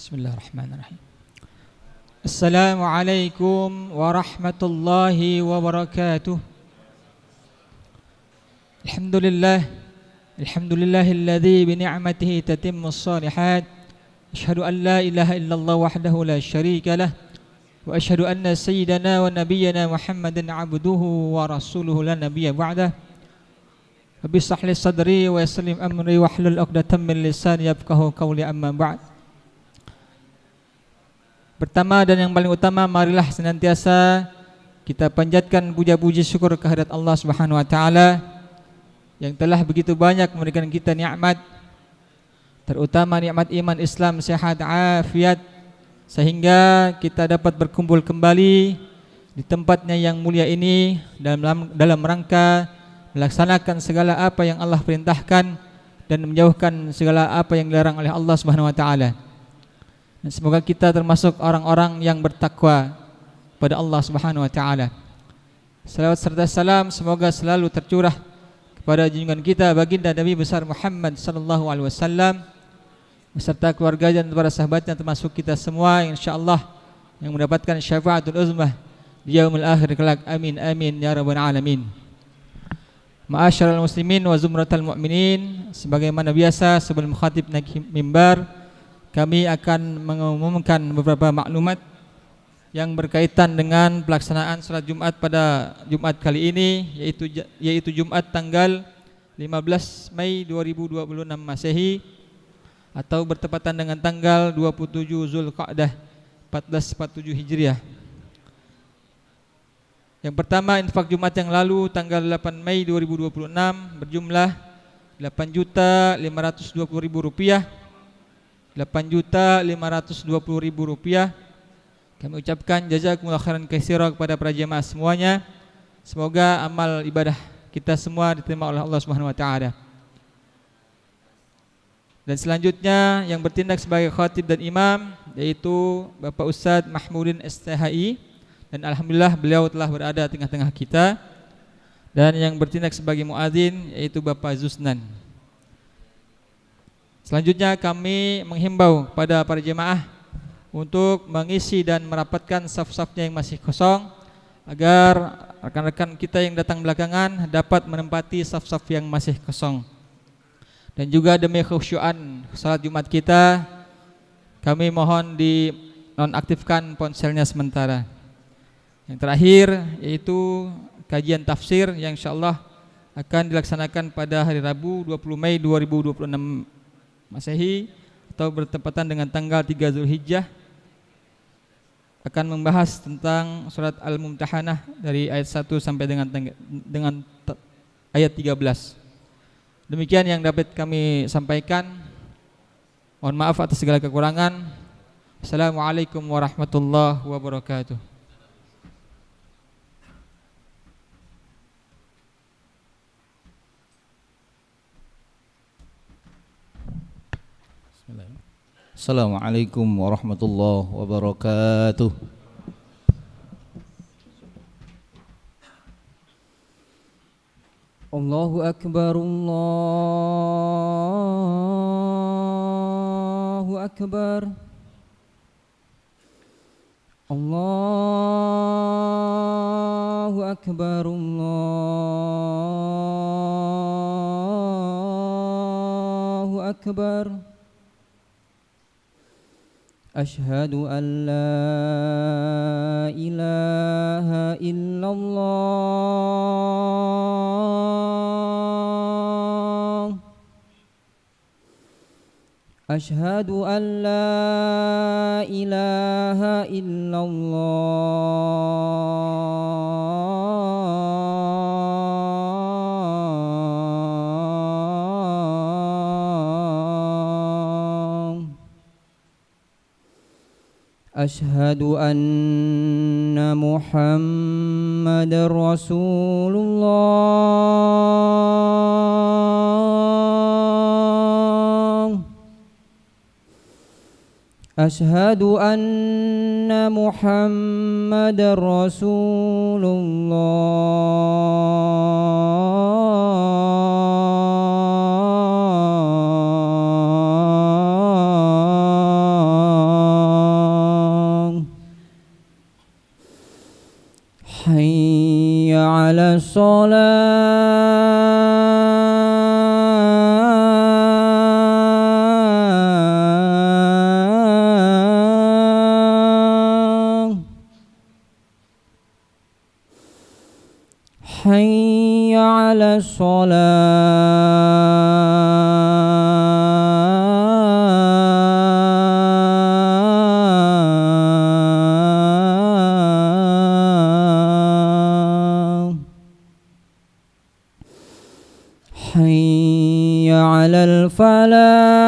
Bismillahirrahmanirrahim. Assalamualaikum warahmatullahi wabarakatuh. Alhamdulillahilladzi bi ni'matihi tatimmus shalihat. Asyhadu an la ilaha illallah wahdahu la syarika lah. Wa asyhadu anna sayyidana wa nabiyyana Muhammadan abduhu wa rasuluhu la nabiyya ba'dah. Rabbi shrah li sadri wa yassir li amri wahlul 'uqdatam min lisani yafqahu qawli, amma ba'd. Pertama dan yang paling utama, marilah senantiasa kita panjatkan puja-puji syukur kehadirat Allah Subhanahu wa taala yang telah begitu banyak memberikan kita nikmat, terutama nikmat iman, Islam, sehat, afiat, sehingga kita dapat berkumpul kembali di tempatnya yang mulia ini dalam rangka melaksanakan segala apa yang Allah perintahkan dan menjauhkan segala apa yang dilarang oleh Allah Subhanahu wa taala. Dan semoga kita termasuk orang-orang yang bertakwa pada Allah Subhanahu wa taala. Salawat serta salam semoga selalu tercurah kepada junjungan kita baginda Nabi besar Muhammad sallallahu alaihi wasallam beserta keluarga dan para sahabatnya, termasuk kita semua insyaallah yang mendapatkan syafaatul uzmah di yaumil akhir kelak. Amin amin ya rabbal alamin. Ma'asyiral muslimin wa zumratal mu'minin, sebagaimana biasa sebelum khatib naik mimbar kami akan mengumumkan beberapa maklumat yang berkaitan dengan pelaksanaan salat Jumat pada Jumat kali ini, yaitu Jumat tanggal 15 Mei 2026 Masehi atau bertepatan dengan tanggal 27 Zulqa'dah 1447 Hijriah. Yang pertama, infak Jumat yang lalu tanggal 8 Mei 2026 berjumlah Rp8.520.000, Rp8.520.000. Kami ucapkan jazakumullah khairan katsira kepada para jemaah semuanya. Semoga amal ibadah kita semua diterima oleh Allah Subhanahu wa taala. Dan selanjutnya yang bertindak sebagai khatib dan imam yaitu Bapak Ustadz Mahmudin STHI, dan alhamdulillah beliau telah berada di tengah-tengah kita. Dan yang bertindak sebagai muadzin yaitu Bapak Zusnan. Selanjutnya kami menghimbau pada para jemaah untuk mengisi dan merapatkan saf-safnya yang masih kosong agar rekan-rekan kita yang datang belakangan dapat menempati saf-saf yang masih kosong. Dan juga demi khusyuan salat Jumat kita, kami mohon dinonaktifkan ponselnya sementara. Yang terakhir yaitu kajian tafsir yang insyaallah akan dilaksanakan pada hari Rabu 20 Mei 2026 Masehi atau bertepatan dengan tanggal 3 Zulhijjah, akan membahas tentang surat Al-Mumtahanah dari ayat 1 sampai dengan ayat 13. Demikian yang dapat kami sampaikan. Mohon maaf atas segala kekurangan. Assalamualaikum warahmatullahi wabarakatuh. Assalamualaikum warahmatullahi wabarakatuh. Allahu akbar, Allahu akbar, Allahu akbar, Allahu akbar. Asyhadu an la ilaha illallah. Asyhadu an la ilaha illallah. Asyhadu anna Muhammadar Rasulullah. Asyhadu anna Muhammadar Rasulullah. على الصلاة حي على الصلاة حي على الفلاح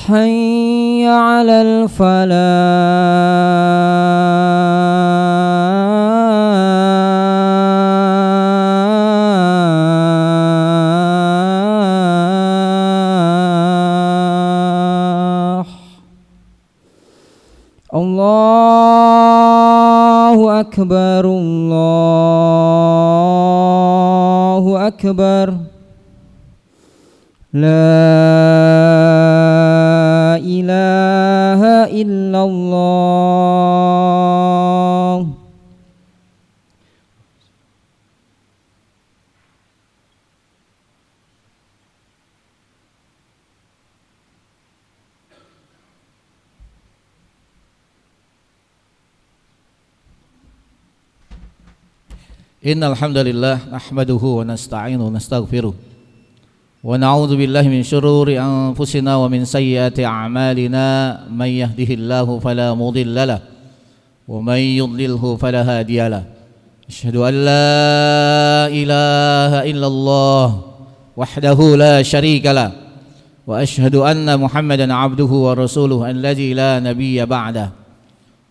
حي على الفلاح الله أكبر الله أكبر لا إله إلا الله Innal hamdalillah nahmaduhu wa nasta'inuhu wa nastaghfiruh wa na'udzu billahi min syururi anfusina wa min sayyiati a'malina may yahdihillahu fala mudilla lahu wa may yudlilhu fala hadiya lahu asyhadu an la ilaha illallah wahdahu la syarika lahu wa asyhadu anna muhammadan abduhu wa rasuluhu alladzi la nabiyya ba'dahu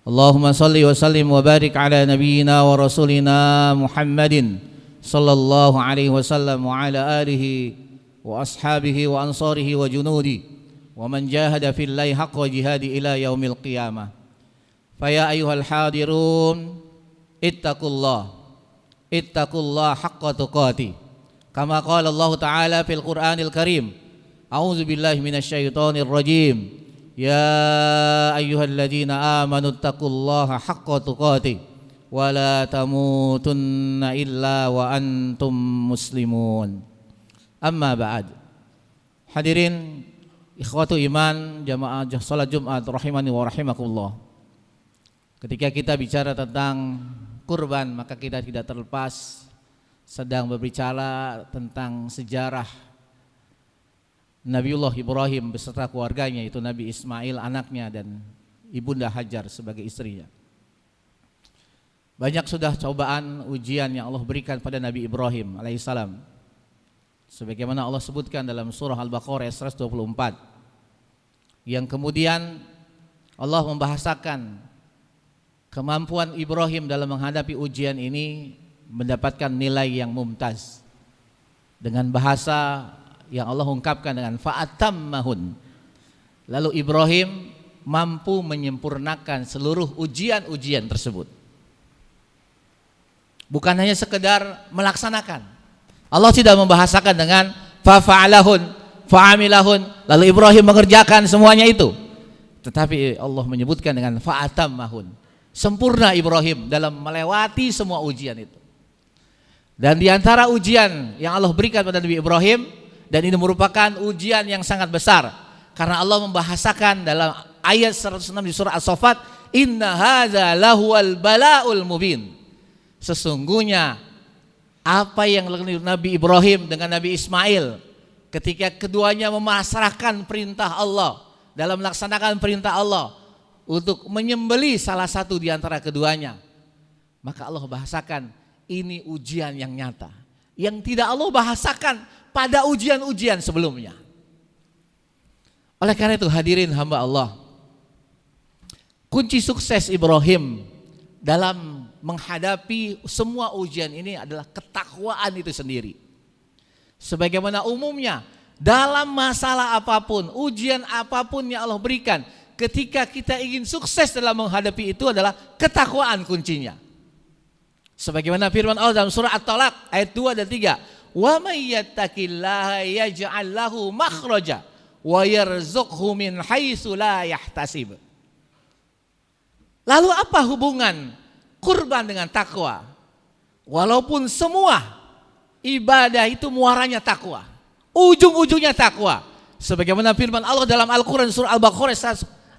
Allahumma salli wa sallim wa barik ala nabiyyina wa rasulina Muhammadin sallallahu alaihi wasallam wa ala alihi wa ashabihi wa ansarihi wa junudi wa man jahada fillahi haqqa jihadi ila yaumil qiyamah. Faya ayyuhal hadirun ittaqullah haqqa tuqatih. Kama qala Allah Ta'ala fil Qur'anil Karim. A'udzu billahi minasyaitonir rajim. Ya ayyuhalladzina amanu taqullaha haqqa tuqatih wa la tamutunna illa wa antum muslimun. Amma ba'd. Hadirin ikhwatu iman jamaah salat Jumat rahimani wa rahimakumullah. Ketika kita bicara tentang kurban, maka kita tidak terlepas sedang berbicara tentang sejarah Nabiullah Ibrahim beserta keluarganya, itu Nabi Ismail anaknya dan ibunda Hajar sebagai istrinya. Banyak sudah cobaan ujian yang Allah berikan pada Nabi Ibrahim alaihissalam, sebagaimana Allah sebutkan dalam surah Al-Baqarah 124, yang kemudian Allah membahasakan kemampuan Ibrahim dalam menghadapi ujian ini mendapatkan nilai yang mumtaz dengan bahasa yang Allah ungkapkan dengan fa'atammahun. Lalu Ibrahim mampu menyempurnakan seluruh ujian-ujian tersebut. Bukan hanya sekedar melaksanakan. Allah tidak membahasakan dengan fa'fa'alahun, fa'amilahun, lalu Ibrahim mengerjakan semuanya itu. Tetapi Allah menyebutkan dengan fa'atammahun. Sempurna Ibrahim dalam melewati semua ujian itu. Dan di antara ujian yang Allah berikan pada Nabi Ibrahim, dan ini merupakan ujian yang sangat besar, karena Allah membahasakan dalam ayat 106 di surah As-Saffat, inna hadza lahuwal bala'ul mubin. Sesungguhnya apa yang dilakukan Nabi Ibrahim dengan Nabi Ismail ketika keduanya memasrahkan perintah Allah, dalam melaksanakan perintah Allah untuk menyembelih salah satu di antara keduanya, maka Allah bahasakan ini ujian yang nyata yang tidak Allah bahasakan pada ujian-ujian sebelumnya. Oleh karena itu hadirin hamba Allah, kunci sukses Ibrahim dalam menghadapi semua ujian ini adalah ketakwaan itu sendiri. Sebagaimana umumnya dalam masalah apapun, ujian apapun yang Allah berikan, ketika kita ingin sukses dalam menghadapi itu adalah ketakwaan kuncinya. Sebagaimana firman Allah dalam surah At-Talaq ayat 2 dan 3, wa may yattaqillaha yaj'al lahu makhraja wa yarzuqhu min haitsu la yahtasib. Lalu apa hubungan kurban dengan takwa? Walaupun semua ibadah itu muaranya takwa, ujung-ujungnya takwa. Sebagaimana firman Allah dalam Al-Quran surah Al-Baqarah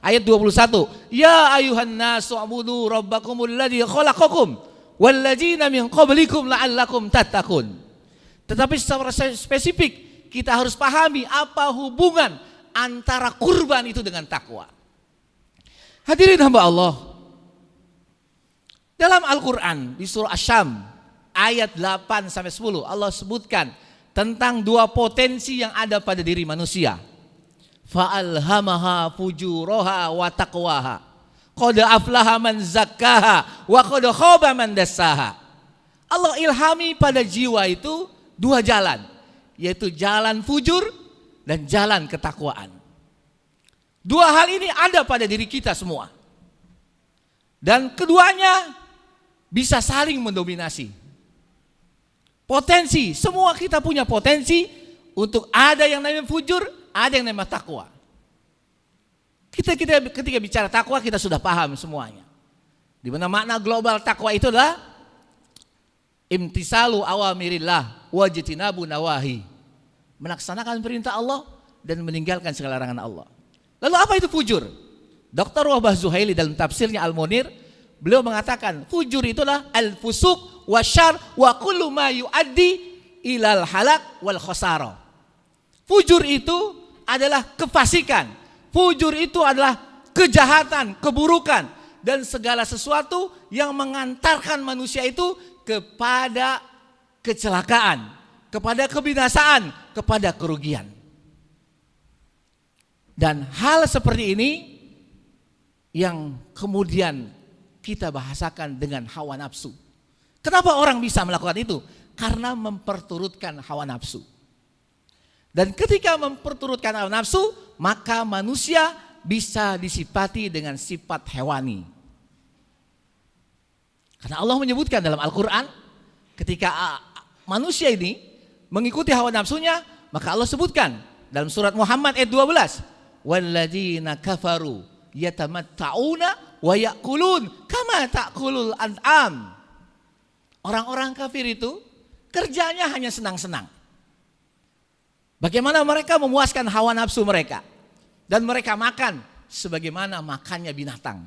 ayat 21. Ya ayuhan nasu abudu rabbakumul ladzi khalaqakum walladzina min qablikum la'allakum tattaqun. Tetapi secara spesifik kita harus pahami apa hubungan antara kurban itu dengan takwa. Hadirin hamba Allah, dalam Al-Quran di surah Asy-Syam ayat 8-10 Allah sebutkan tentang dua potensi yang ada pada diri manusia. Fa'alhamaha fujuraha wa taqwaha. Qad aflaha man zakkaha wa qad khaba man dassaha. Allah ilhami pada jiwa itu dua jalan, yaitu jalan fujur dan jalan ketakwaan. Dua hal ini ada pada diri kita semua. Dan keduanya bisa saling mendominasi. Potensi, semua kita punya potensi untuk ada yang namanya fujur, ada yang namanya takwa. Kita ketika bicara takwa kita sudah paham semuanya. Di mana makna global takwa itu adalah imtisalu awamirillah wajtinabu nawahi. Melaksanakan perintah Allah dan meninggalkan segala larangan Allah. Lalu apa itu fujur? Dr. Wahbah Zuhaili dalam tafsirnya Al-Munir, beliau mengatakan fujur itulah al-fusuq wa syarr wa kullu ma yuaddi ilal halak wal khasara. Fujur itu adalah kefasikan. Fujur itu adalah kejahatan, keburukan dan segala sesuatu yang mengantarkan manusia itu kepada kecelakaan, kepada kebinasaan, kepada kerugian. Dan hal seperti ini yang kemudian kita bahasakan dengan hawa nafsu. Kenapa orang bisa melakukan itu? Karena memperturutkan hawa nafsu. Dan ketika memperturutkan hawa nafsu, maka manusia bisa disifati dengan sifat hewani. Karena Allah menyebutkan dalam Al-Quran, ketika manusia ini mengikuti hawa nafsunya, maka Allah sebutkan dalam surat Muhammad ayat 12, walladzina kafaru yatamatta'una wa ya'kulun kama ta'kulul an'am. Orang-orang kafir itu kerjanya hanya senang-senang. Bagaimana mereka memuaskan hawa nafsu mereka. Dan mereka makan sebagaimana makannya binatang.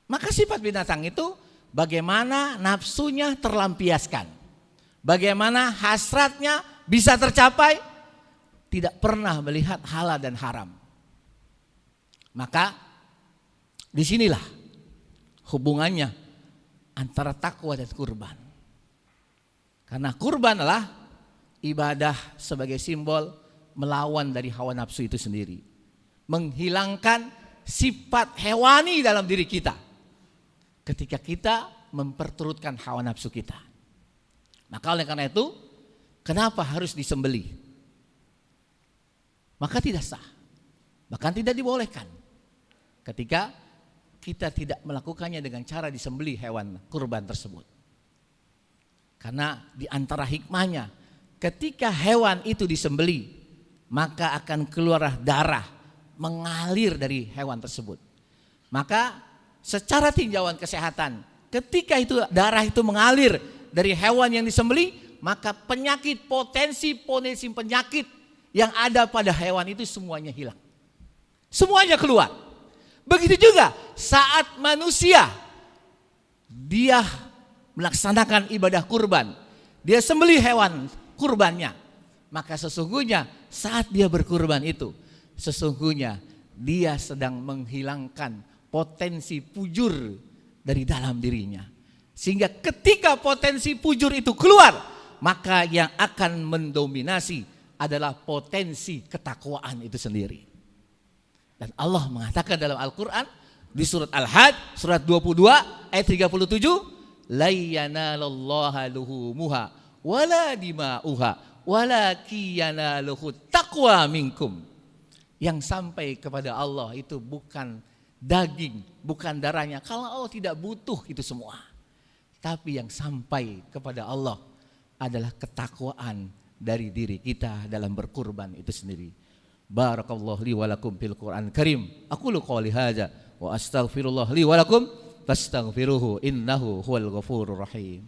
Maka sifat binatang itu bagaimana nafsunya terlampiaskan. Bagaimana hasratnya bisa tercapai. Tidak pernah melihat halal dan haram. Maka disinilah hubungannya antara takwa dan kurban. Karena kurban adalah ibadah sebagai simbol melawan dari hawa nafsu itu sendiri. Menghilangkan sifat hewani dalam diri kita. Ketika kita memperturutkan hawa nafsu kita. Maka oleh karena itu, kenapa harus disembelih? Maka tidak sah. Bahkan tidak dibolehkan. Ketika kita tidak melakukannya dengan cara disembelih hewan kurban tersebut. Karena di antara hikmahnya, ketika hewan itu disembelih, maka akan keluar darah mengalir dari hewan tersebut. Maka secara tinjauan kesehatan, ketika itu darah itu mengalir dari hewan yang disembelih, maka potensi penyakit yang ada pada hewan itu semuanya hilang. Semuanya keluar. Begitu juga saat manusia dia melaksanakan ibadah kurban, dia sembelih hewan kurbannya, maka sesungguhnya saat dia berkurban itu, sesungguhnya dia sedang menghilangkan potensi fujur dari dalam dirinya. Sehingga ketika potensi fujur itu keluar, maka yang akan mendominasi adalah potensi ketakwaan itu sendiri. Dan Allah mengatakan dalam Al-Quran di surat Al-Hajj surat 22 ayat 37, la yanalallaha luhumuha wala dima'uha walakin yanaluhu taqwa minkum. Yang sampai kepada Allah itu bukan daging, bukan darahnya. Kalau Allah tidak butuh itu semua. Tapi yang sampai kepada Allah adalah ketakwaan dari diri kita dalam berkurban itu sendiri. Barakallahu li wa lakum fil Qur'an Karim. Aqulu qouli hadza wa astaghfirullah li wa lakum fastaghfiruhu innahu huwal ghafurur rahim.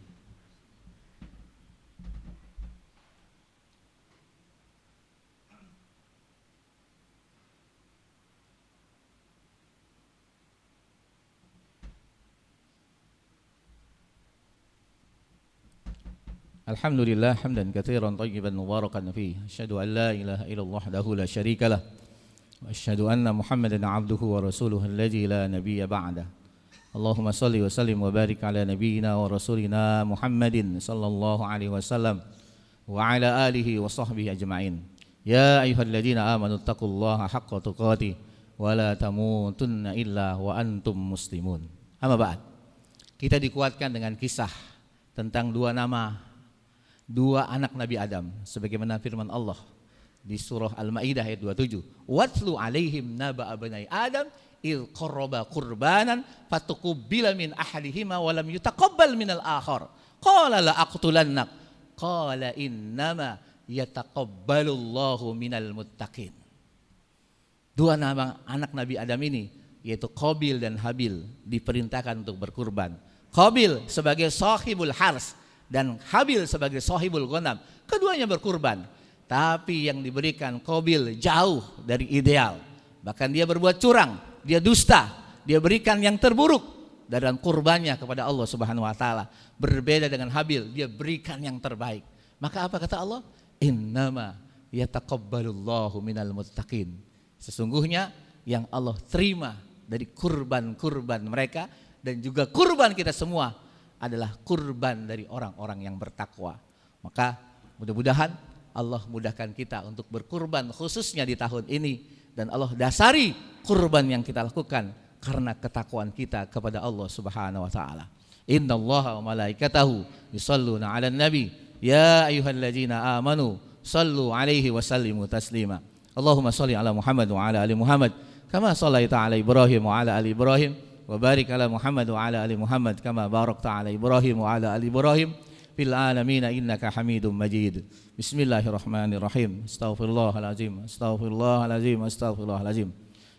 Alhamdulillah hamdan katsiran thayyiban mubarakan fihi. Asyhadu an la ilaha illallah wahdahu la syarika lah. Wa asyhadu anna Muhammadan abduhu wa rasuluhu alladzi la nabiyya ba'dah. Allahumma shalli wa sallim wa barik ala nabiyyina wa rasulina Muhammadin sallallahu alaihi wasallam wa ala alihi wa sahbihi ajma'in. Ya ayyuhalladzina amanu taqullaha haqqa tuqatih wa la tamutunna illa wa antum muslimun. Amma ba'd. Kita dikuatkan dengan kisah tentang dua nama, dua anak Nabi Adam, sebagaimana firman Allah di surah Al-Maidah ayat 27. Watlu alaihim naba abnai Adam il qarraba qurbanan fatuqbila min ahadihima wa lam yutaqabbal minal akhar. Qala la aqtulannak. Qala innama yataqabbalullahu minal muttaqin. Dua nama anak Nabi Adam ini, yaitu Qabil dan Habil, diperintahkan untuk berkurban. Qabil sebagai sahibul hars dan Habil sebagai sahibul ghanam. Keduanya berkurban, tapi yang diberikan Qabil jauh dari ideal. Bahkan dia berbuat curang, dia dusta, dia berikan yang terburuk dalam kurbannya kepada Allah Subhanahu wa taala. Berbeda dengan Habil, dia berikan yang terbaik. Maka apa kata Allah? Innama yataqabbalullahu minal muttaqin. Sesungguhnya yang Allah terima dari kurban-kurban mereka dan juga kurban kita semua adalah kurban dari orang-orang yang bertakwa. Maka mudah-mudahan Allah mudahkan kita untuk berkurban khususnya di tahun ini, dan Allah dasari kurban yang kita lakukan karena ketakwaan kita kepada Allah Subhanahu wa taala. Innallaha wa malaikatahu yusholluna 'alan nabi ya ayyuhalladzina amanu shallu 'alaihi wa sallimu taslima. Allahumma shalli 'ala Muhammad wa 'ala ali Muhammad kama shallaita 'ala Ibrahim wa 'ala ali Ibrahim wa barik 'ala Muhammad wa 'ala ali Muhammad kama barakta 'ala Ibrahim wa 'ala ali Ibrahim fil alamin innaka Hamidum Majid. Bismillahirrahmanirrahim. Astaghfirullahalazim. Astaghfirullahalazim. Astaghfirullahalazim.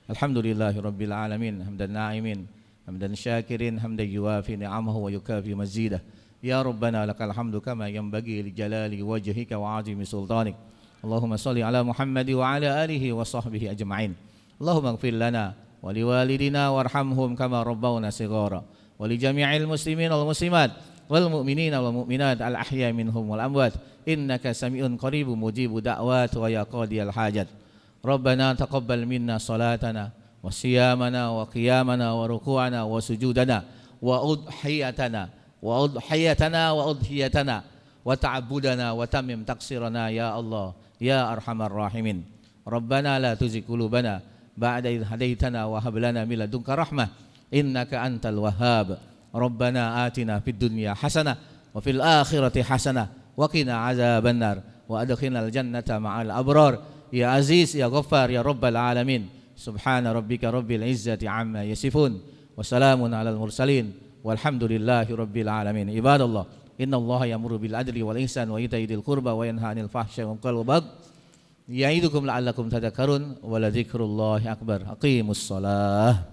Alhamdulillahirabbil alamin. Hamdan na'imin, hamdan syakirin, hamdan yuwafi ni'amahu wa yukafi mazidah. Ya Rabbana lakal hamdu kama yanbaghi li jalali wajhika wa 'azimi sultanik. Allahumma shalli 'ala Muhammad wa 'ala alihi wa sahbihi ajma'in. Allahumma ighfir lana wa liwalidina warhamhum kama rabbawna shighara wa li jami'il muslimin wal muslimat wal mu'minina wal mu'minat al ahya minhum wal amwat innaka sami'un qaribun mujibud da'wat wa ya qadiyal hajat. Rabbana taqabbal minna salatana wa siyamana wa qiyamana wa ruku'ana wa sujudana wa udhiyatana wa ta'abbudana wa tamim taqsirana ya Allah ya arhamar rahimin. Rabbana la tuzigh qulubana ba'da idh hadaitana wa hab lana min ladunka rahmah innaka antal wahhab. Rabbana atina fid dunya hasanah wa fil akhirati hasanah wa qina azabannar wa adkhilnal jannata ma'al abrar ya aziz ya ghaffar ya rabbal alamin. Subhana rabbika rabbil izzati amma yasifun wa salamun alal mursalin walhamdulillahi rabbil alamin. Ibadallah, innallaha ya'muru bil adli wal ihsan wa ita'i dzil qurba wa yanha 'anil fahsya'i wal munkari wal baghi ya'idukum la'allakum tadhakkarun wa la dzikrullahi akbar. Aqimus shalah.